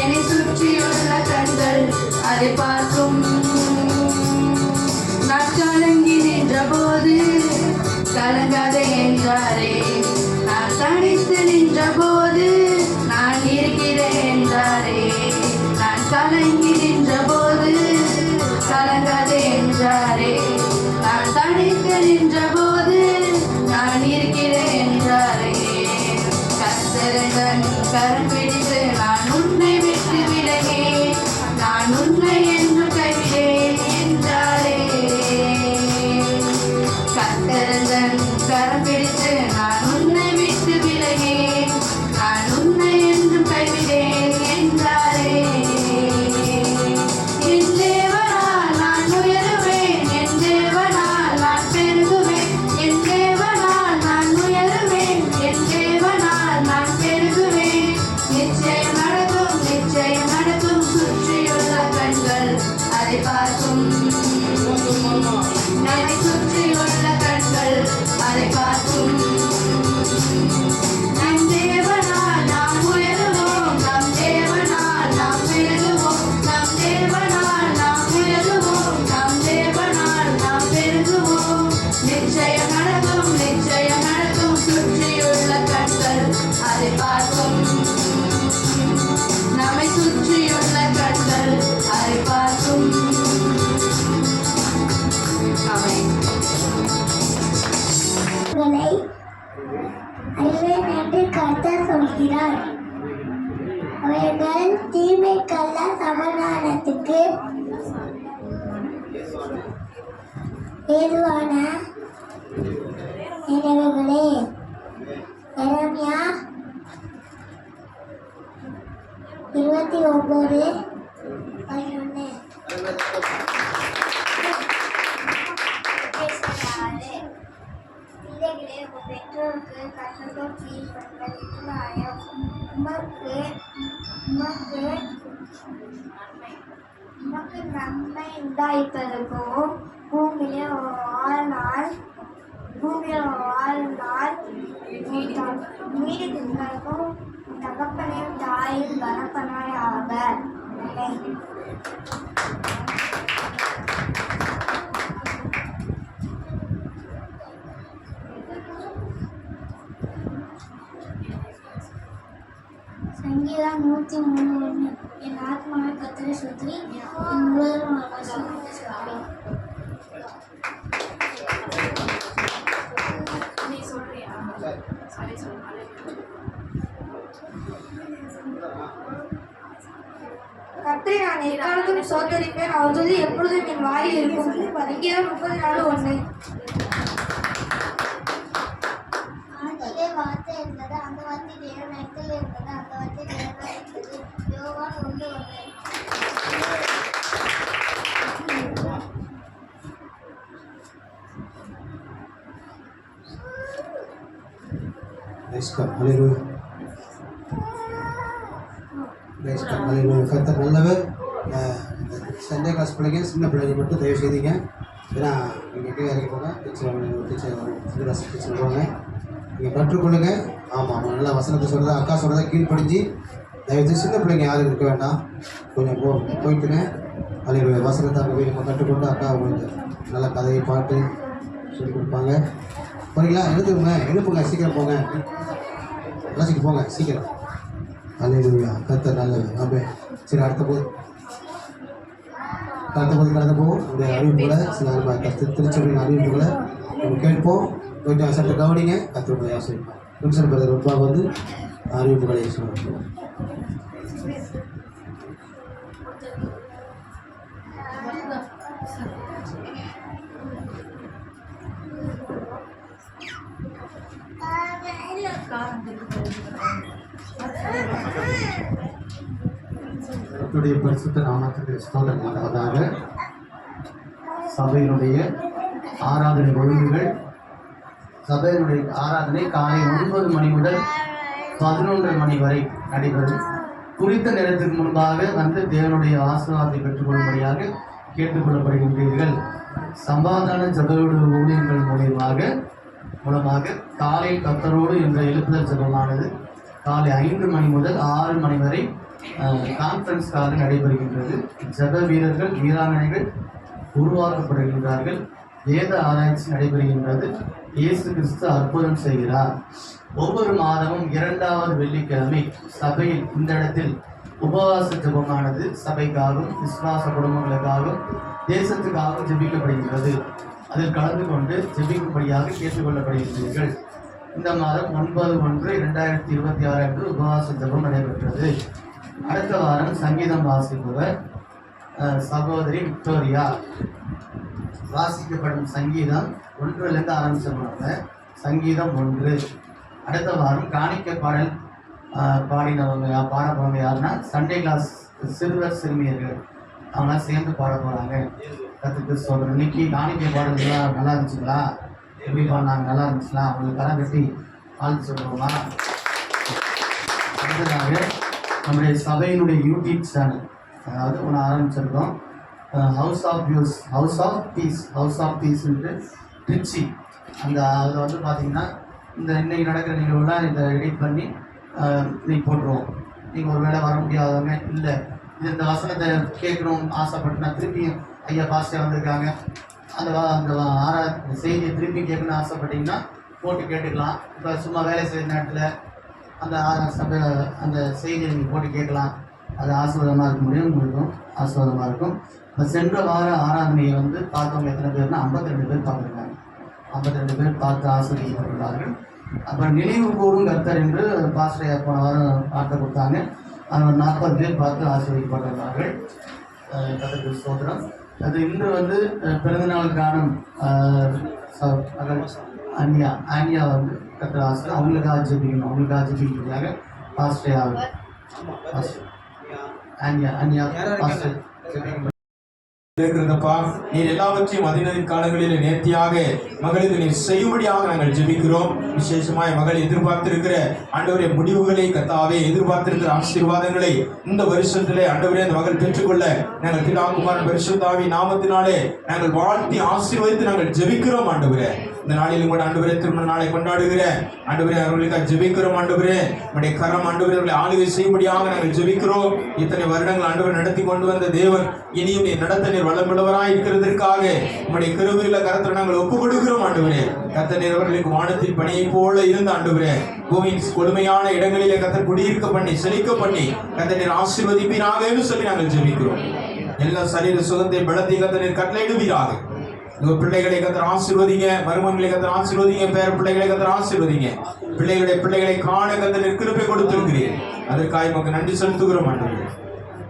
என்னை சுற்றியுள்ள கண்கள் அதை பார்க்கும். நான் கலங்கி நின்ற போது கலங்காதே என்றாரே, நான் தனித்து நின்ற போது நான் இருக்கிறேன் என்றாரே. நான் கலங்கி நின்ற போது கலங்காதே என்றாரே, நான் தனித்து நின்ற போது நான் இருக்கிறேன் என்றாரே. கர்த்தரன் கரம் பிடித்து நான் உன்னை விட்டு விலகேன், நான் உன்னை என்று கைவிடேன் என்றாரே. கர்த்தரன் கரம் பிடித்து நான் உன்னை விட்டு விலகேன், நான் உன்னை என்று கைவிடேன் என்றாரே. என் தேவனால் நான் உயருவேன், என் தேவனால் நான் பெருகுவேன், என் தேவனால் நான் உயருவேன், என் தேவனால் நான் பெருகுவேன். நிச்சயம் நடக்கும், நிச்சயம் நடக்கும். சுற்றியுள்ள கண்கள் அதை பார்க்கும், என்னை சுற்றியுள்ள கண்கள் அதை பார்க்கும். நம் தேவனால் நாம் உயருவோம், நம் தேவனால் நாம் பெருகுவோம், நம் தேவனால் நாம் உயருவோம், நம் தேவனால் நாம் பெருகுவோம். நிச்சயம் நடக்கும், நிச்சயம் நடக்கும். சுற்றியுள்ள கண்கள் அதை பார்க்கும், நம்மை சுற்றியுள்ள கண்கள் அதை பார்க்கும். ஆமென். அறிவேன் என்று கர்த்தர் சொல்கிறார். அவர்கள் தீமைக்கல்ல சமாதானத்துக்கு ஏதுவான நினைவுகளே. எரேமியா 29:11. பிள்ளைகளே, உங்கள் பெற்றோருக்கு கஷ்டத்தோடு கீழ்ப்படுங்கள். நிச்சயம் உமக்கு நன்மை உண்டாயிருப்பதற்கும் பூமியிலே வாழ்நாள் மீது திங்களுக்கும் தகப்பனையும் தாயும் கணப்பனாய் ஆவர். சங்கீதம் 103:1. என் ஆத்மாவை கர்த்தரை சுற்றி என் முழுவதும் அவர் வசனத்தை சுற்றி. கர்த்தரை நான் எக்காலத்தும் சோதரிப்பேன், அவர் சொல்லி எப்பொழுதும் என் வாயில் இருக்கும். சங்கீதம் 34:1. ஆதியிலே வார்த்தை இருந்தது, அந்த வார்த்தை தேவனிடத்தில் இருந்தது, அந்த வார்த்தை தேவனாய் இருந்தது. யோவான் 1:1. கர்த்தர் நல்லவர். சண்டே கிளாஸ் பிள்ளைங்க, சின்ன பிள்ளைங்க மட்டும் தயவு செய்தீங்க. ஏன்னா நீங்கள் கீழே இறங்கி போங்க. டீச்சர் சொல்லுவாங்க, நீங்கள் கற்றுக்கொள்ளுங்க. ஆமாம், நல்லா வசனத்தை சொல்கிறதா அக்கா சொல்கிறதா கீழ்ப்படிஞ்சு தயவுசெய்து சின்ன பிள்ளைங்க யாரும் இருக்க வேண்டாம். கொஞ்சம் போயிட்டுங்க. அதில் வசனத்தை அங்கே போய் நம்ம கற்றுக்கொண்டு அக்கா உங்களுக்கு நல்ல கதையை பாட்டு சொல்லிக் கொடுப்பாங்க. போகிறீங்களா? எழுப்புங்க சீக்கிரம் போங்க. கிளாஸுக்கு போங்க சீக்கிரம். அல்லேலூயா. கர்த்தர் நல்லவர். அப்போ சரி, கடந்த போது கடந்த போவோம். இந்த அறிவிப்புகளை சில திருச்சபையின் அறிவிப்புகளை நம்ம கேட்போம். கொஞ்சம் சற்று கவனிங்க. கர்த்தருடைய ஆசீர்வாதம். வின்சன் பிரதர் ரொம்ப வந்து அறிவிப்புகளை சொல்லுவோம். கர்த்தருடைய பரிசுத்த நாமத்துக்கு ஸ்தோத்திரம் உண்டாவதாக. சபையினுடைய ஆராதனை ஒழுங்குகள். சபையினுடைய ஆராதனை காலை 9 மணி முதல் 11 மணி வரை நடைபெறும். குறித்த நேரத்திற்கு முன்பாக வந்து தேவனுடைய ஆசீர்வாதத்தை பெற்றுக்கொள்ளும்படியாக கேட்டுக்கொள்ளப்படுகின்றீர்கள். சமாதான ஜபோடு ஊழியர்கள் மூலமாக காலை கர்த்தரோடு என்ற எழுப்புதல் ஜபமானது காலை 5 மணி முதல் 6 மணி வரை கான்ஃபரன்ஸ் காலம் நடைபெறுகின்றது. ஜப வீரர்கள் வீராங்கனைகள் உருவாக்கப்படுகின்றார்கள். வேத ஆராய்ச்சி நடைபெறுகின்றது. இயேசு கிறிஸ்து அற்புதம் செய்கிறார். ஒவ்வொரு மாதமும் 2வது வெள்ளிக்கிழமை சபையில் இந்த இடத்தில் உபவாச ஜபமானது சபைக்காகவும் விசுவாச குடும்பங்களுக்காகவும் தேசத்துக்காகவும் ஜெபிக்கப்படுகின்றது. அதில் கலந்து கொண்டு ஜெபிக்கும்படியாக கேட்டுக்கொள்ளப்படுகின்றீர்கள். இந்த மாதம் 9/1/2026 அன்று உபவாச ஜபம் நடைபெற்றது. அடுத்த வாரம் சங்கீதம் வாசிப்பவர் சகோதரி விக்டோரியா. வாசிக்கப்படும் சங்கீதம் 1லிருந்து ஆரம்பிச்சவங்க. சங்கீதம் 1. அடுத்த வாரம் காணிக்க பாடல் பாடினவங்க பாட போகிறவங்க யாருன்னா சண்டே கிளாஸ் சிறுவர் சிறுமியர்கள். அவங்களாம் சேர்ந்து பாட போகிறாங்க. கற்றுக்கு சொல்கிறேன். இன்னைக்கு காணிக்கை பாடல்கள்லாம் நல்லா இருந்துச்சுங்களா? எப்படி பாடினாங்க? நல்லா இருந்துச்சுங்களா? அவங்களுக்கு கரம் கட்டி வாழ்த்து சொல்லுவோமா? அடுத்ததாக நம்முடைய சபையினுடைய யூடியூப் சேனல், அதாவது ஒன்று ஆரம்பிச்சிருக்கோம். ஹவுஸ் ஆஃப் பீஸ்ன்ட்டு திருச்சி. அந்த அதில் வந்து பார்த்திங்கன்னா இந்த இன்றைக்கி நடக்கிற நிகழ்வுலாம் இதை எடிட் பண்ணி இன்னைக்கு போட்டுருவோம். நீங்கள் ஒரு வேளை வர முடியாதவங்க, இல்லை இந்த வசனத்தை கேட்கணும் ஆசைப்பட்டுனா திருப்பி ஐயா பாஸ்டர் வந்திருக்காங்க, அந்த செய்தியை திருப்பி கேட்கணும்னு ஆசைப்பட்டீங்கன்னா போட்டு கேட்டுக்கலாம். இப்போ சும்மா வேலை செய்கிற நேரத்தில் அந்த செய்தியை நீங்கள் போட்டு கேட்கலாம். அது ஆசீர்வாதமாக இருக்க முடியும், உங்களுக்கும் ஆசீர்வாதமாக இருக்கும். இப்போ சென்ற வார ஆராதனையை வந்து பார்த்தவங்க எத்தனை பேர்னா 52 பேர் பார்த்துருக்காங்க. 52 பேர் பார்த்து ஆசீர்வதிக்கப்பட்டார்கள். அப்புறம் நினைவு கூறும் கர்த்தர் என்று பாஸ்டர் போன வாரம் பார்த்து கொடுத்தாங்க. அவர் 40 பேர் பார்த்து ஆசீர்வதிக்கப்பட்டார்கள். கர்த்தருக்கு ஸ்தோத்திரம். அது இன்று வந்து பிறந்தநாள் காணும் ஆன்யா வந்து கர்த்தர் ஆசிரியர் அவங்களுக்காக ஜெபிக்கிறதுக்காக பாஸ்டர் ஆன்யா பாஸ்டர் இருக்கிறதப்பா. நீர் எல்லாவற்றையும் அதினதின் காலங்களிலே நேர்த்தியாக மகளுக்கு நீர் செய்யும்படியாக நாங்கள் ஜெபிக்கிறோம். விசேஷமாய் மகள் எதிர்பார்த்திருக்கிற ஆண்டவரே முடிவுகளை கர்த்தாவே எதிர்பார்த்திருக்கிற ஆசீர்வாதங்களை இந்த வருஷத்திலே ஆண்டவரே அந்த மகள் பெற்றுக்கொள்ள நாங்கள் பிதா குமாரன் பரிசுத்தாவி நாமத்தினாலே நாங்கள் வாழ்த்தி ஆசீர்வதித்து நாங்கள் ஜெபிக்கிறோம். ஆண்டவரே இந்த நாளிலும் கூட ஆண்டவரே திருமண நாளை கொண்டாடுகிற ஆண்டவரே அவர்களுக்காக ஜெபிக்கிறோம். ஆண்டவரே நம்முடைய கரம் ஆண்டவரே அவர்களை ஆளுகை செய்யும்படியாக நாங்கள் ஜெபிக்கிறோம். இத்தனை வருடங்கள் ஆண்டவர் நடத்தி கொண்டு வந்த தேவன் இனியும் நீர் நடத்த நீர் வல்லமுள்ளவராய் இருக்கிறதற்காக நம்முடைய கிருபையுள்ள கரத்தில் நாங்கள் ஒப்புக் கொடுக்கிறோம். ஆண்டவரே கர்த்தர் அவர்களுக்கு வானத்தின் பணியை போல இருந்த ஆண்டவரே பூமியின் கொடுமையான இடங்களிலே கர்த்தர் குடியிருக்க பண்ணி செழிக்க பண்ணி கர்த்தர் ஆசீர்வதிப்பீராக என்று சொல்லி நாங்கள் ஜெபிக்கிறோம். எல்லா சரீர சுகத்தை பலத்தை கர்த்தர் கட்டளையிடுவீராக. உங்க பிள்ளைகளை கத்தர் ஆசீர்வதிங்க, மருமகளை கத்தர் ஆசீர்வதிங்க, பேர பிள்ளைகளை கத்தர் ஆசீர்வதிங்க. பிள்ளைகளை காண கத்தர் கிருபை கொடுத்திருக்கிறீர். அதற்காக நமக்கு நன்றி செலுத்துகிறோம் ஆண்டவரே.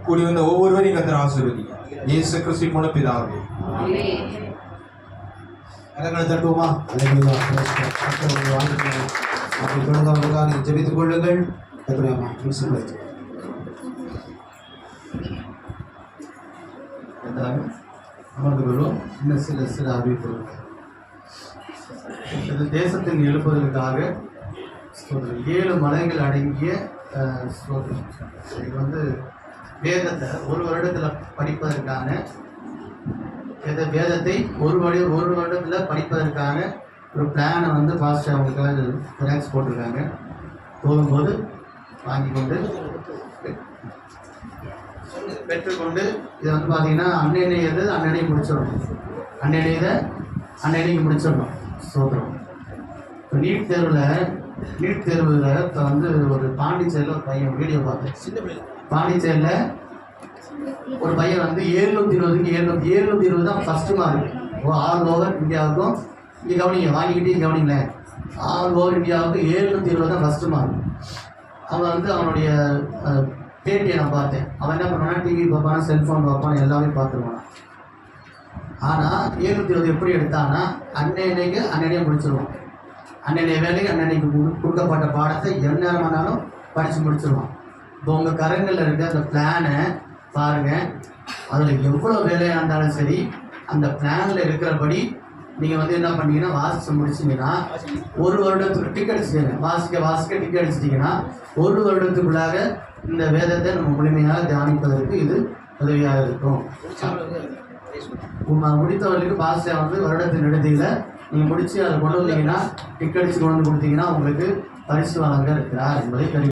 கூடி வந்த ஒவ்வொருவரையும் கத்தர் ஆசீர்வதிங்க. இயேசு கிறிஸ்துவின் மூலம் பிதாவே. கரங்களை தட்டுவோமா? அல்லேலூயா. கர்த்தருடைய வாழ்த்துக்களை அப்படி தொடர்ந்தவர்களுக்காக ஜெபித்துக் கொள்ளுங்கள். கர்த்தருடைய பிரின்சிபல் அமர்ந்து கொள்வோம். இன்னும் சில அறிவிப்புகள். இது தேசத்தின் எழுப்புவதற்காக 7 மலைகள் அடங்கிய ஸ்தோத்திரம். இது வேதத்தை ஒரு வருடத்தில் படிப்பதற்கான வேதத்தை ஒரு வருடத்தில் படிப்பதற்கான ஒரு பிளானை ஃபாஸ்ட்டாக அவங்களுக்காக ரிலாக்ஸ் போட்டிருக்காங்க. போகும்போது வாங்கி கொண்டு பெற்றுக்கொண்டு இதை பார்த்தீங்கன்னா அன்னையை முடிச்சிடணும். அன்னைக்கு முடிச்சிடணும். சோதரம். இப்போ நீட் தேர்வில் இப்போ ஒரு பாண்டிச்சேரியில் ஒரு பையன் வீடியோ பார்த்தேன். பாண்டிச்சேரியில் ஒரு பையன் 720க்கு 720 தான் ஃபஸ்ட்டு மார்க். ஆல் ஓவர் இந்தியாவுக்கும் இங்கே கவனிங்க, வாங்கிக்கிட்டே கவனிங்களேன். ஆல் ஓவர் இந்தியாவுக்கு 720 தான் ஃபஸ்ட்டு மார்க். அவன் அவனுடைய பேட்டியை நான் பார்த்தேன். அவன் என்ன பண்ணுவானா, டிவி பார்ப்பானா, செல்ஃபோன் பார்ப்பானா, எல்லாமே பார்த்துருவான். ஆனால் 720 எப்படி எடுத்தான்னா அன்னையே முடிச்சிருவான். அன்னைய வேலைக்கு அன்னைக்கு கொடுக்கப்பட்ட பாடத்தை எந்நேரமானாலும் படித்து முடிச்சிருவான். இப்போ உங்கள் கரங்களில் இருக்க அந்த பிளானை பாருங்கள். அதில் எவ்வளோ வேலையாக இருந்தாலும் சரி, அந்த பிளானில் இருக்கிறபடி நீங்கள் என்ன பண்ணீங்கன்னா வாசித்து முடிச்சிங்கன்னா ஒரு வருடத்துக்கு டிக்கெட் அடிச்சிட்டீங்க. வாசிக்க டிக்கெட் அடிச்சிட்டிங்கன்னா ஒரு வருடத்துக்குள்ளாக இந்த வேதத்தை நம்ம முழுமையாக தியானிப்பதற்கு இது உதவியாக இருக்கும். முடித்தவர்களுக்கு பாஸ்டர் வருடத்தின் இறுதியில் நீங்கள் முடித்து அதை கொண்டு வந்தீங்கன்னா டிக்கெட் அடித்து கொண்டு வந்து கொடுத்தீங்கன்னா உங்களுக்கு பரிசு வழங்க இருக்கிறார் என்பதை